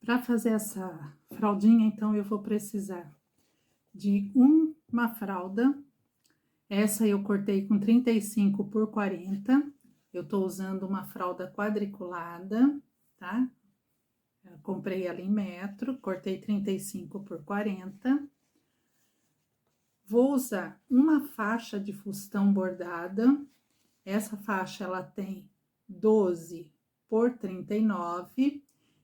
Para fazer essa fraldinha, então, eu vou precisar de uma fralda. Essa eu cortei com 35 por 40. Eu tô usando uma fralda quadriculada, tá? Eu comprei ela em metro, cortei 35 por 40. Vou usar uma faixa de fustão bordada. Essa faixa, ela tem 12 por 39.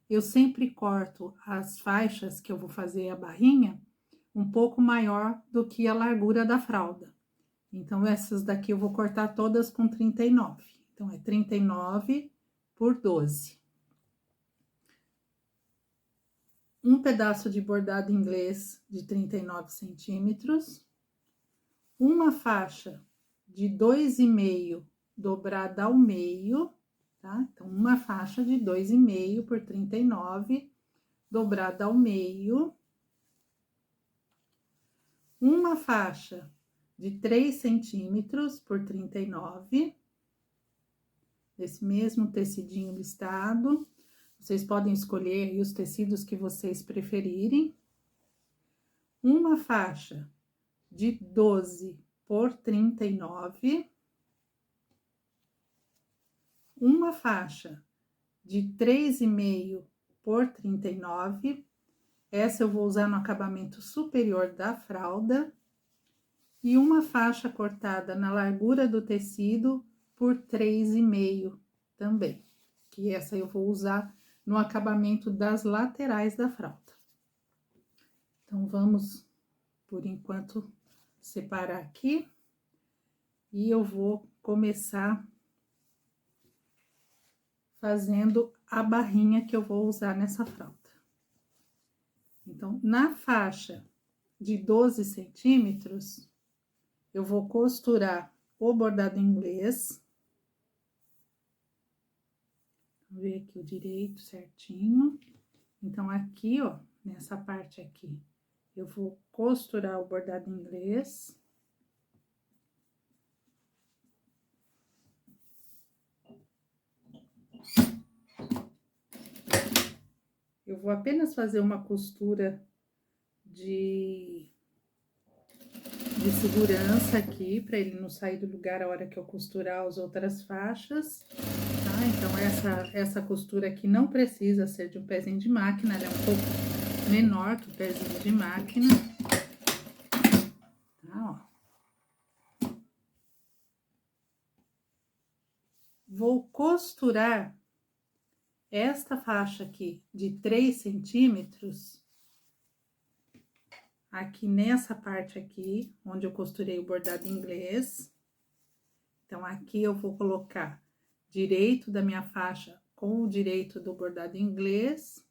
Eu sempre corto as faixas que eu vou fazer a barrinha um pouco maior do que a largura da fralda. Então, essas daqui eu vou cortar todas com 39. Então, é 39 por 12. Um pedaço de bordado inglês de 39 centímetros. Uma faixa de 2,5 dobrada ao meio, tá? Então, uma faixa de 2,5 por 39, dobrada ao meio. Uma faixa de 3 centímetros por 39, desse mesmo tecidinho listado. Vocês podem escolher aí os tecidos que vocês preferirem. Uma faixa de 12 por 39. Uma faixa de 3,5 por 39. Essa eu vou usar no acabamento superior da fralda. E uma faixa cortada na largura do tecido por 3,5 também. Que essa eu vou usar no acabamento das laterais da fralda. Então, vamos, por enquanto, separar aqui. E eu vou começar fazendo a barrinha que eu vou usar nessa fralda. Então, na faixa de 12 centímetros, eu vou costurar o bordado inglês. Vou ver aqui o direito certinho. Então, aqui, ó, nessa parte aqui, eu vou costurar o bordado inglês. Eu vou apenas fazer uma costura de segurança aqui, para ele não sair do lugar a hora que eu costurar as outras faixas, tá? Então, essa costura aqui não precisa ser de um pezinho de máquina, ela é um pouco menor que o pezinho de máquina, tá, ó. Vou costurar esta faixa aqui de 3 centímetros, aqui nessa parte aqui, onde eu costurei o bordado inglês. Então, aqui eu vou colocar direito da minha faixa com o direito do bordado inglês.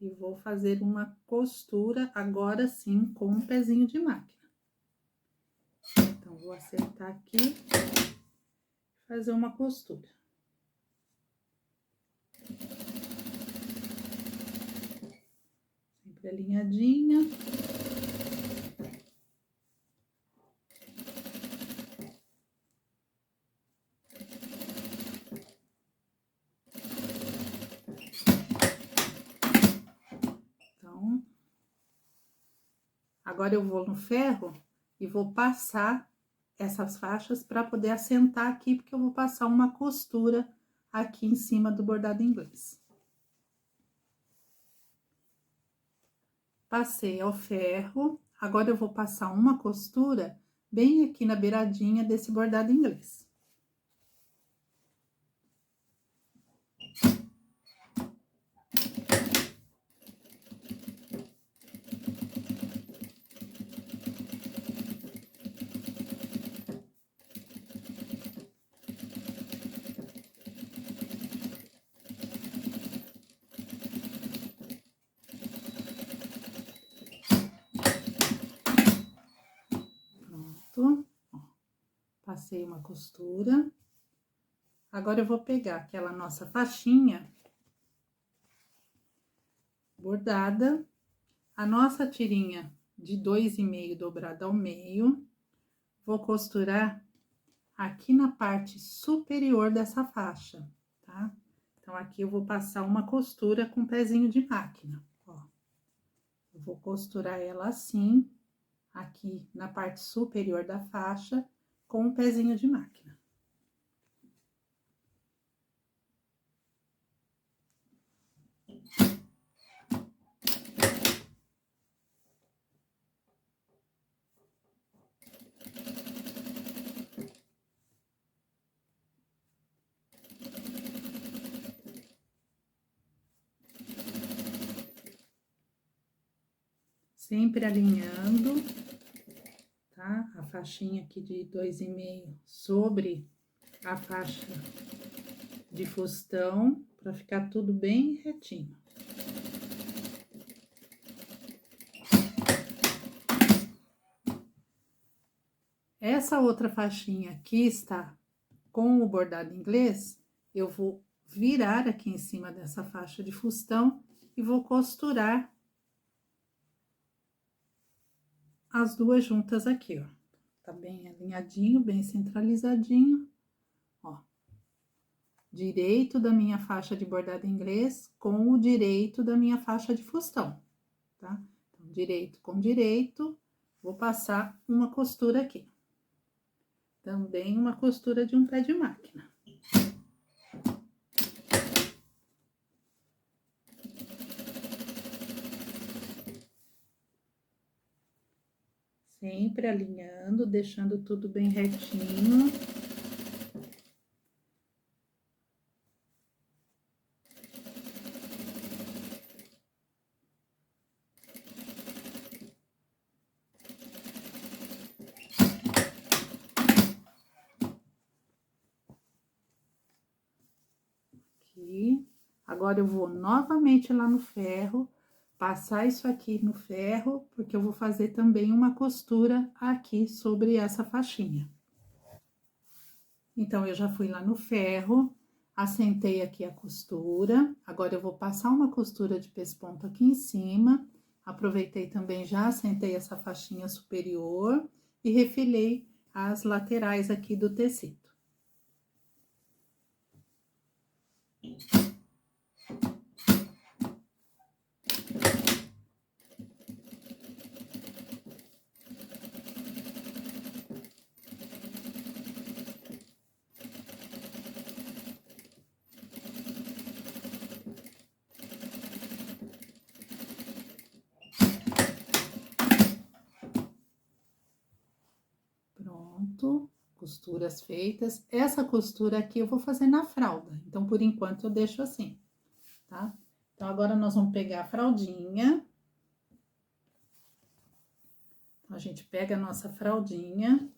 E vou fazer uma costura, agora sim, com um pezinho de máquina. Então, vou acertar aqui, fazer uma costura. Sempre alinhadinha. Então, agora eu vou no ferro e vou passar essas faixas para poder assentar aqui, porque eu vou passar uma costura aqui em cima do bordado inglês. Passei ao ferro, agora eu vou passar uma costura bem aqui na beiradinha desse bordado inglês. Pronto, ó, passei uma costura. Agora, eu vou pegar aquela nossa faixinha bordada, a nossa tirinha de 2,5 dobrada ao meio, vou costurar aqui na parte superior dessa faixa, tá? tá? Então, aqui eu vou passar uma costura com pezinho de máquina, ó. Eu vou costurar ela assim, aqui na parte superior da faixa, com o pezinho de máquina. Sempre alinhando, tá? A faixinha aqui de 2,5 sobre a faixa de fustão, para ficar tudo bem retinho. Essa outra faixinha aqui está com o bordado inglês, eu vou virar aqui em cima dessa faixa de fustão e vou costurar as duas juntas aqui, ó. Tá bem alinhadinho, bem centralizadinho, ó. Direito da minha faixa de bordado inglês com o direito da minha faixa de fustão, tá? Então, direito com direito, vou passar uma costura aqui. Também uma costura de um pé de máquina. Sempre alinhando, deixando tudo bem retinho. Aqui. Agora, eu vou novamente lá no ferro, passar isso aqui no ferro, porque eu vou fazer também uma costura aqui sobre essa faixinha. Então, eu já fui lá no ferro, assentei aqui a costura, agora eu vou passar uma costura de pesponto aqui em cima, aproveitei também, já assentei essa faixinha superior e refilei as laterais aqui do tecido. Pronto, costuras feitas. Essa costura aqui eu vou fazer na fralda, então, por enquanto, eu deixo assim, tá? Então, agora, nós vamos pegar a fraldinha. Então, a gente pega a nossa fraldinha.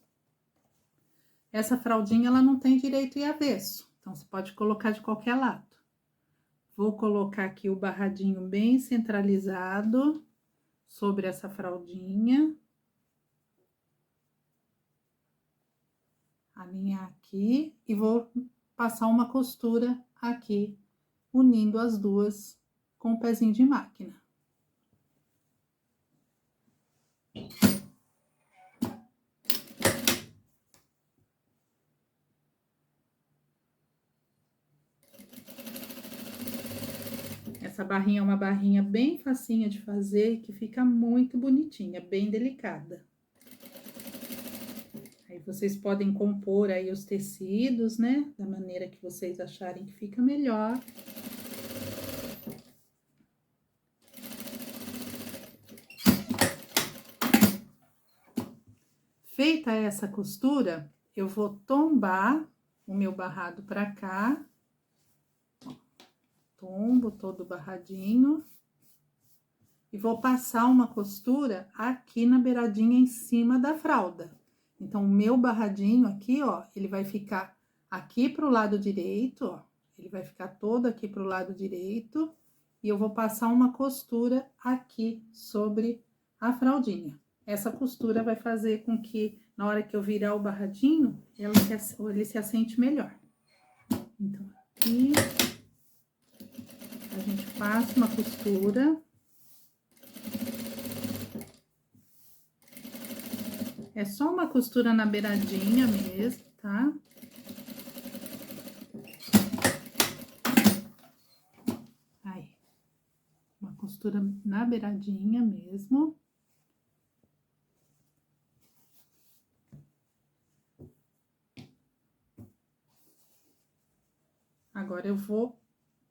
Essa fraldinha, ela não tem direito e avesso, então, você pode colocar de qualquer lado. Vou colocar aqui o barradinho bem centralizado sobre essa fraldinha. Alinhar aqui e vou passar uma costura aqui, unindo as duas com o pezinho de máquina. Essa barrinha é uma barrinha bem facinha de fazer e que fica muito bonitinha, bem delicada. Aí, vocês podem compor aí os tecidos, né? Da maneira que vocês acharem que fica melhor. Feita essa costura, eu vou tombar o meu barrado pra cá. Tombo todo barradinho. E vou passar uma costura aqui na beiradinha em cima da fralda. Então, o meu barradinho aqui, ó, ele vai ficar aqui pro lado direito, ó. Ele vai ficar todo aqui pro lado direito. E eu vou passar uma costura aqui sobre a fraldinha. Essa costura vai fazer com que, na hora que eu virar o barradinho, ele se assente melhor. Então, aqui, a gente passa uma costura. É só uma costura na beiradinha mesmo, tá? costura na beiradinha mesmo. Agora, eu vou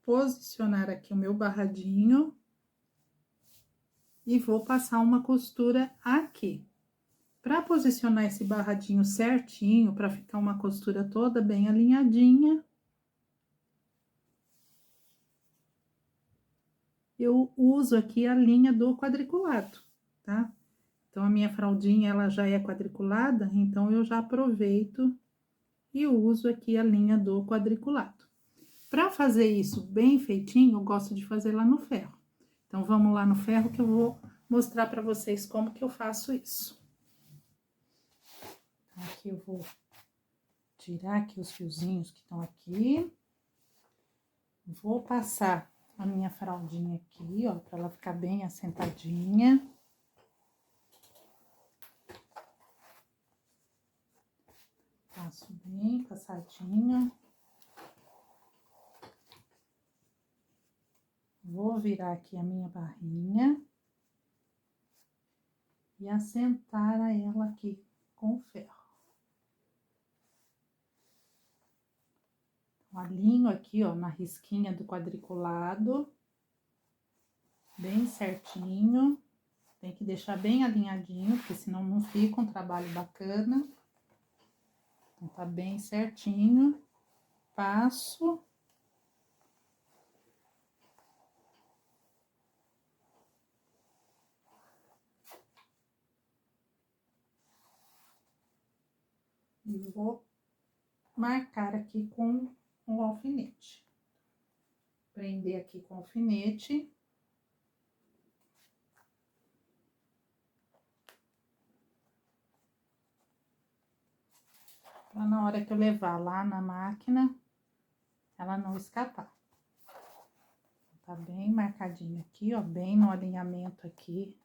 posicionar aqui o meu barradinho e vou passar uma costura aqui. Para posicionar esse barradinho certinho, para ficar uma costura toda bem alinhadinha, eu uso aqui a linha do quadriculado, tá? Então, a minha fraldinha, ela já é quadriculada, então eu já aproveito e uso aqui a linha do quadriculado. Para fazer isso bem feitinho, eu gosto de fazer lá no ferro. Então, vamos lá no ferro que eu vou mostrar para vocês como que eu faço isso. Aqui eu vou tirar aqui os fiozinhos que estão aqui. Vou passar a minha fraldinha aqui, ó, para ela ficar bem assentadinha. Passo bem passadinho. Vou virar aqui a minha barrinha e assentar ela aqui com o ferro. Alinho aqui, ó, na risquinha do quadriculado, bem certinho. Tem que deixar bem alinhadinho, porque senão não fica um trabalho bacana. Então, tá bem certinho. Passo. E vou marcar aqui com o alfinete. Prender aqui com o alfinete. Pra na hora que eu levar lá na máquina, ela não escapar. Tá bem marcadinho aqui, ó, bem no alinhamento aqui.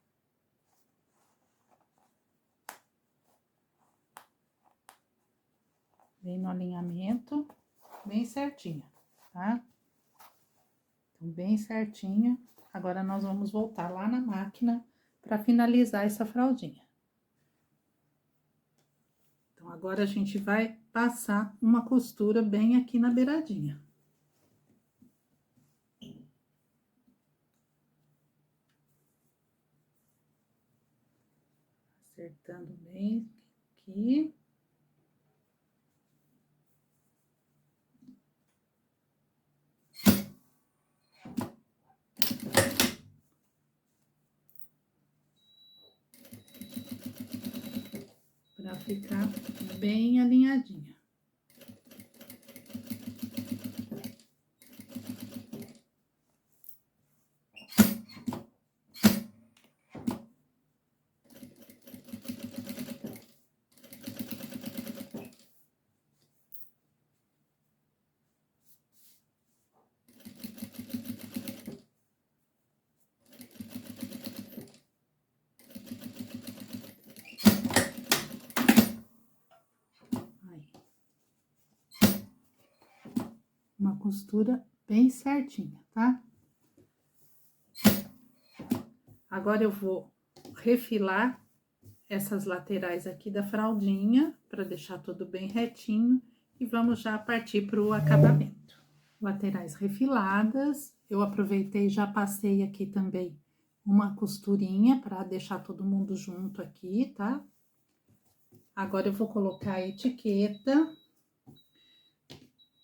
Bem no alinhamento, bem certinho, tá? Então, bem certinho. Agora, nós vamos voltar lá na máquina para finalizar essa fraldinha. Então, agora a gente vai passar uma costura bem aqui na beiradinha. Acertando bem aqui. Para ficar bem alinhadinha. Uma costura bem certinha, tá? Agora, eu vou refilar essas laterais aqui da fraldinha, para deixar tudo bem retinho, e vamos já partir para o acabamento. Laterais refiladas, eu aproveitei e já passei aqui também uma costurinha para deixar todo mundo junto aqui, tá? Agora, eu vou colocar a etiqueta.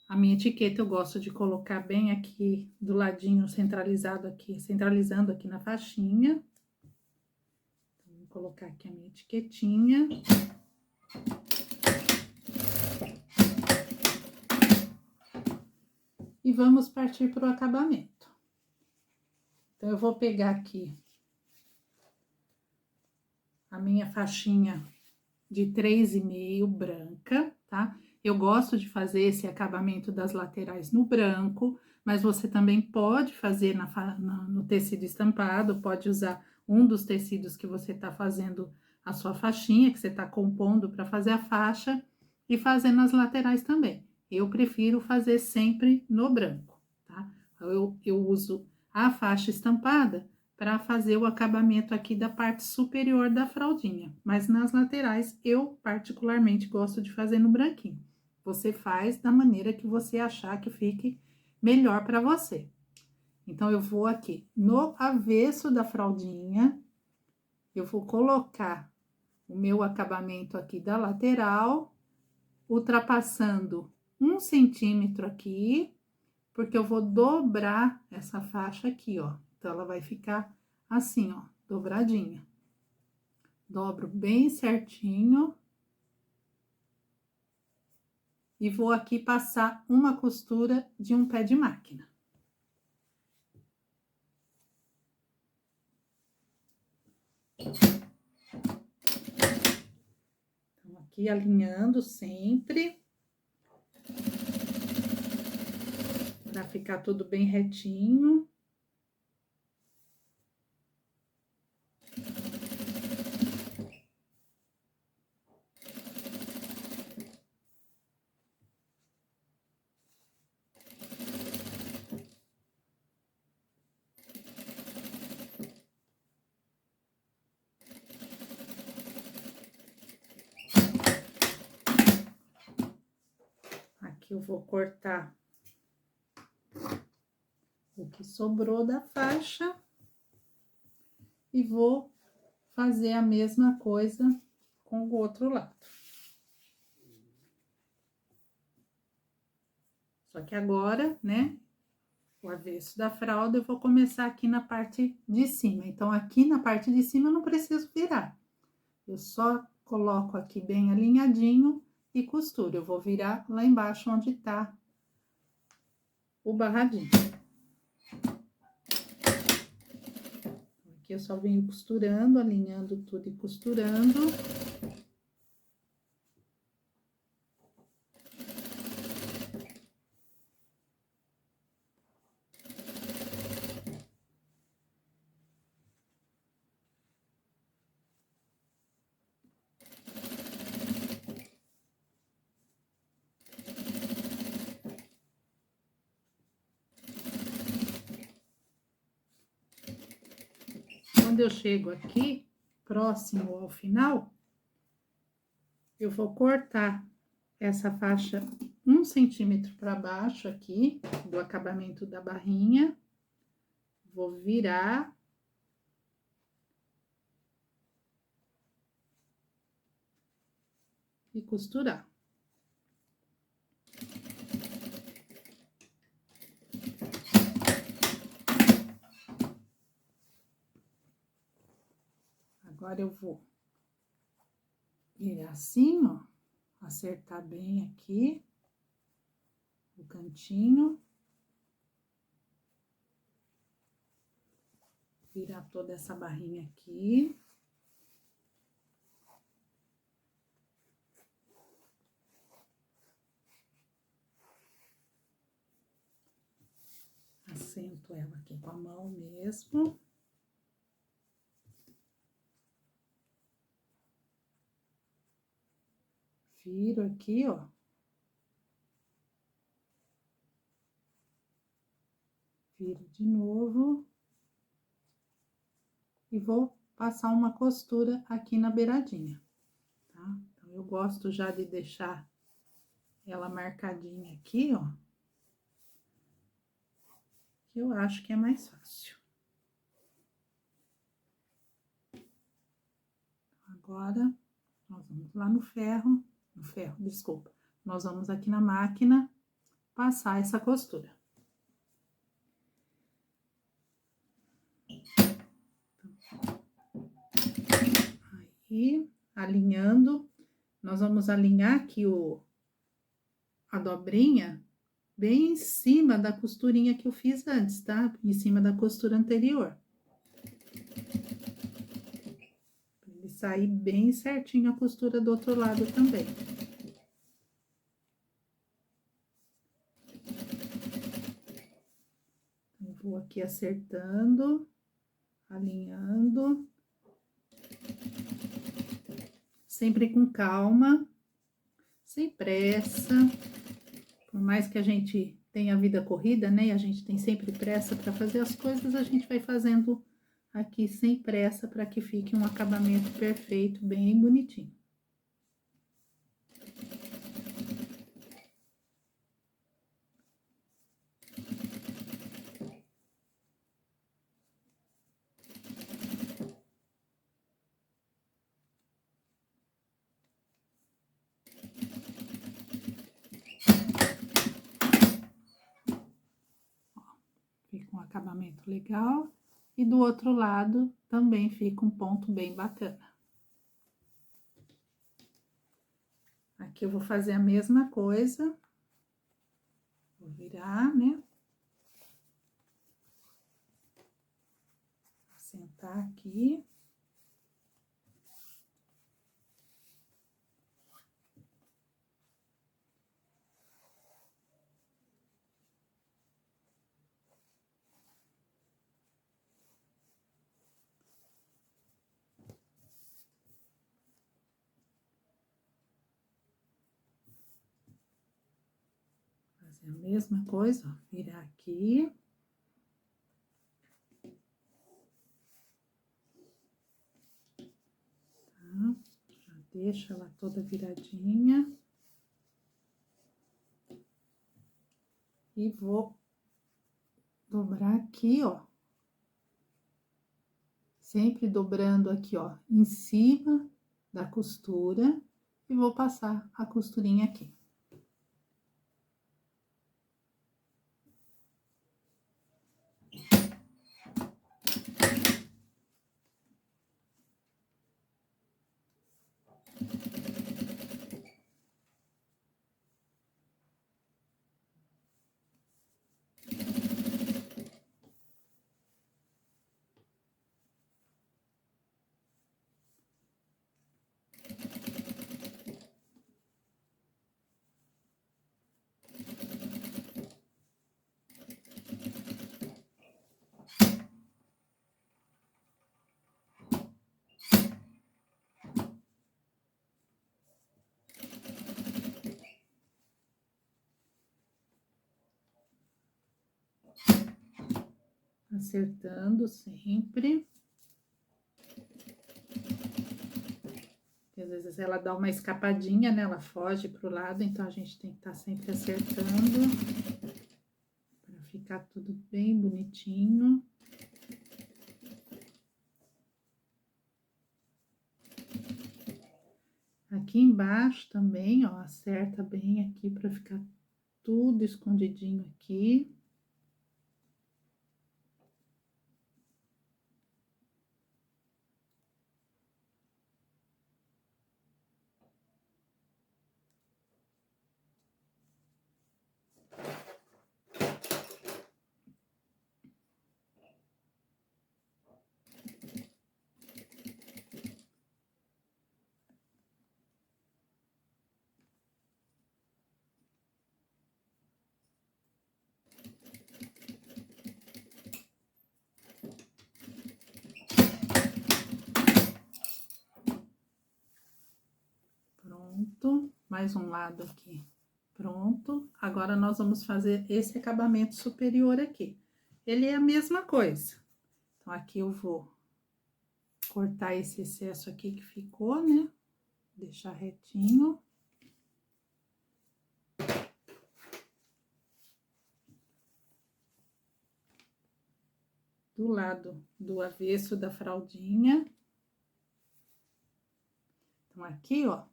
A minha etiqueta eu gosto de colocar bem aqui do ladinho centralizado aqui, centralizando aqui na faixinha. Então, vou colocar aqui a minha etiquetinha. E vamos partir para o acabamento. Então, eu vou pegar aqui a minha faixinha de 3,5 branca, tá? Eu gosto de fazer esse acabamento das laterais no branco, mas você também pode fazer no tecido estampado, pode usar um dos tecidos que você tá fazendo a sua faixinha, que você tá compondo para fazer a faixa, e fazer nas laterais também. Eu prefiro fazer sempre no branco, tá? Eu uso a faixa estampada para fazer o acabamento aqui da parte superior da fraldinha. Mas nas laterais, eu particularmente gosto de fazer no branquinho. Você faz da maneira que você achar que fique melhor para você. Então, eu vou aqui no avesso da fraldinha, eu vou colocar o meu acabamento aqui da lateral, ultrapassando 1 centímetro aqui, porque eu vou dobrar essa faixa aqui, ó. Então, ela vai ficar assim, ó, dobradinha. Dobro bem certinho. E vou aqui passar uma costura de um pé de máquina. Então, aqui alinhando sempre. Pra ficar tudo bem retinho. Aqui eu vou cortar o que sobrou da faixa e vou fazer a mesma coisa com o outro lado. Só que agora, né, o avesso da fralda, eu vou começar aqui na parte de cima. Então, aqui na parte de cima eu não preciso virar. Eu só coloco aqui bem alinhadinho e costuro. Eu vou virar lá embaixo onde tá o barradinho. Aqui eu só venho costurando, alinhando tudo e costurando. Quando eu chego aqui, próximo ao final, eu vou cortar essa faixa 1 centímetro para baixo aqui, do acabamento da barrinha. Vou virar. E costurar. Agora, eu vou virar assim, ó, acertar bem aqui o cantinho. Virar toda essa barrinha aqui. Assento ela aqui com a mão mesmo. Viro aqui, ó. Viro de novo. E vou passar uma costura aqui na beiradinha, tá? Então, eu gosto já de deixar ela marcadinha aqui, ó. Que eu acho que é mais fácil. Agora, nós vamos lá no ferro, desculpa. Nós vamos aqui na máquina passar essa costura. Aí, alinhando, nós vamos alinhar aqui a dobrinha bem em cima da costurinha que eu fiz antes, tá? Em cima da costura anterior. Pra ele sair bem certinho a costura do outro lado também. Eu vou aqui acertando, alinhando. Sempre com calma, sem pressa. Por mais que a gente tenha vida corrida, né? E a gente tem sempre pressa para fazer as coisas, a gente vai fazendo aqui sem pressa para que fique um acabamento perfeito, bem bonitinho. Fica um acabamento legal. E do outro lado também fica um ponto bem bacana. Aqui eu vou fazer a mesma coisa. Vou virar, né? Sentar aqui. Fazer a mesma coisa, ó, virar aqui. Tá? Já deixa ela toda viradinha. E vou dobrar aqui, ó. Sempre dobrando aqui, ó, em cima da costura. E vou passar a costurinha aqui. Acertando sempre. Porque às vezes ela dá uma escapadinha, né? Ela foge pro lado, então a gente tem que estar sempre acertando. Pra ficar tudo bem bonitinho. Aqui embaixo também, ó, acerta bem aqui pra ficar tudo escondidinho aqui. Pronto, mais um lado aqui, pronto. Agora, nós vamos fazer esse acabamento superior aqui. Ele é a mesma coisa. Então, aqui eu vou cortar esse excesso aqui que ficou, né? Deixar retinho. Do lado do avesso da fraldinha. Então, aqui, ó,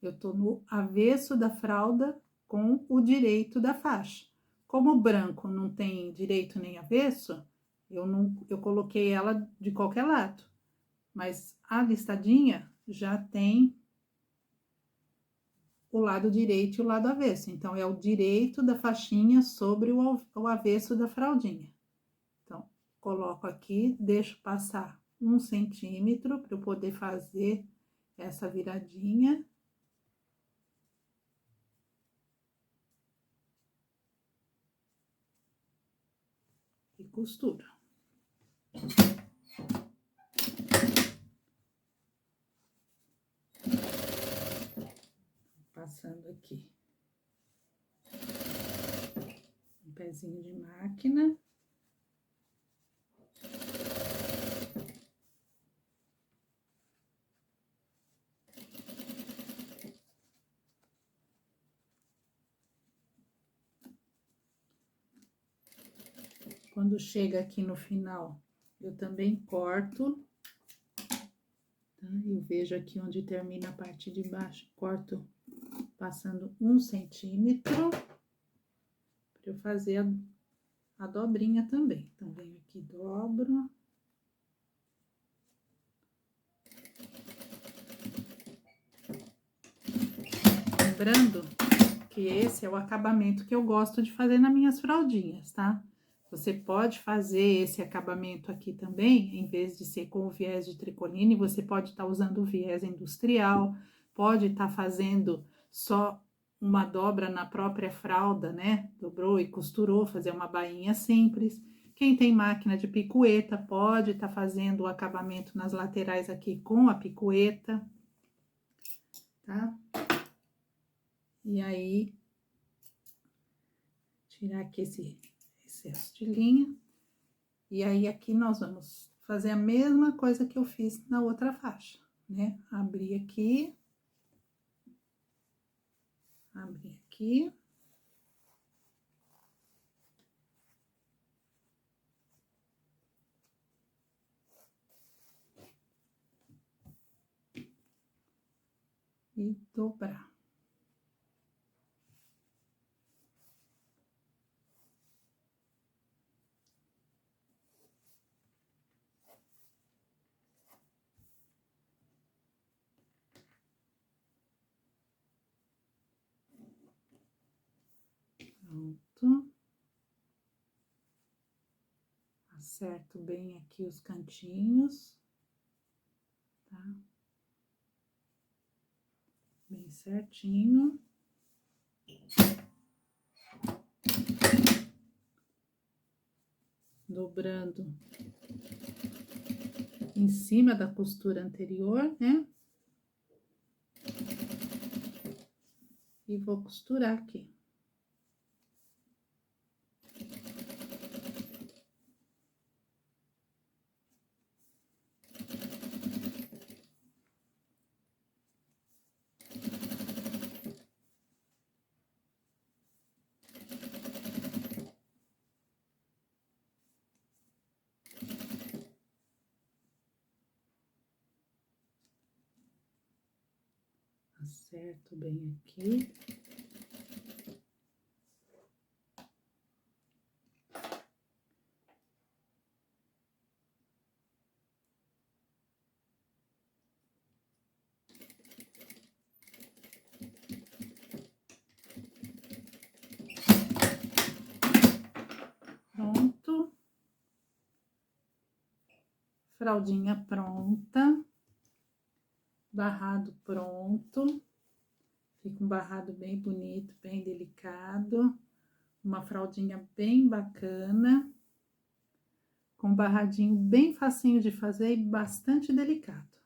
eu tô no avesso da fralda com o direito da faixa. Como o branco não tem direito nem avesso, eu coloquei ela de qualquer lado. Mas a listadinha já tem o lado direito e o lado avesso. Então, é o direito da faixinha sobre o avesso da fraldinha. Então, coloco aqui, deixo passar 1 centímetro para eu poder fazer essa viradinha. E costuro. Passando aqui. Um pezinho de máquina. Quando chega aqui no final, eu também corto, tá? Eu vejo aqui onde termina a parte de baixo, corto passando 1 centímetro, para eu fazer a dobrinha também. Então, venho aqui, dobro. Lembrando que esse é o acabamento que eu gosto de fazer nas minhas fraldinhas, tá? Você pode fazer esse acabamento aqui também, em vez de ser com o viés de tricoline, você pode estar usando o viés industrial, pode estar fazendo só uma dobra na própria fralda, né? Dobrou e costurou, fazer uma bainha simples. Quem tem máquina de picueta pode estar fazendo o acabamento nas laterais aqui com a picueta, tá? E aí, tirar aqui esse excesso de linha. E aí, aqui nós vamos fazer a mesma coisa que eu fiz na outra faixa, né? Abrir aqui. Abrir aqui. E dobrar. Pronto. Acerto bem aqui os cantinhos, tá? Bem certinho. Dobrando em cima da costura anterior, né? E vou costurar aqui. Acerto bem aqui. Pronto. Fraldinha pronta. Barrado pronto. Fica um barrado bem bonito, bem delicado. Uma fraldinha bem bacana. Com barradinho bem facinho de fazer e bastante delicado.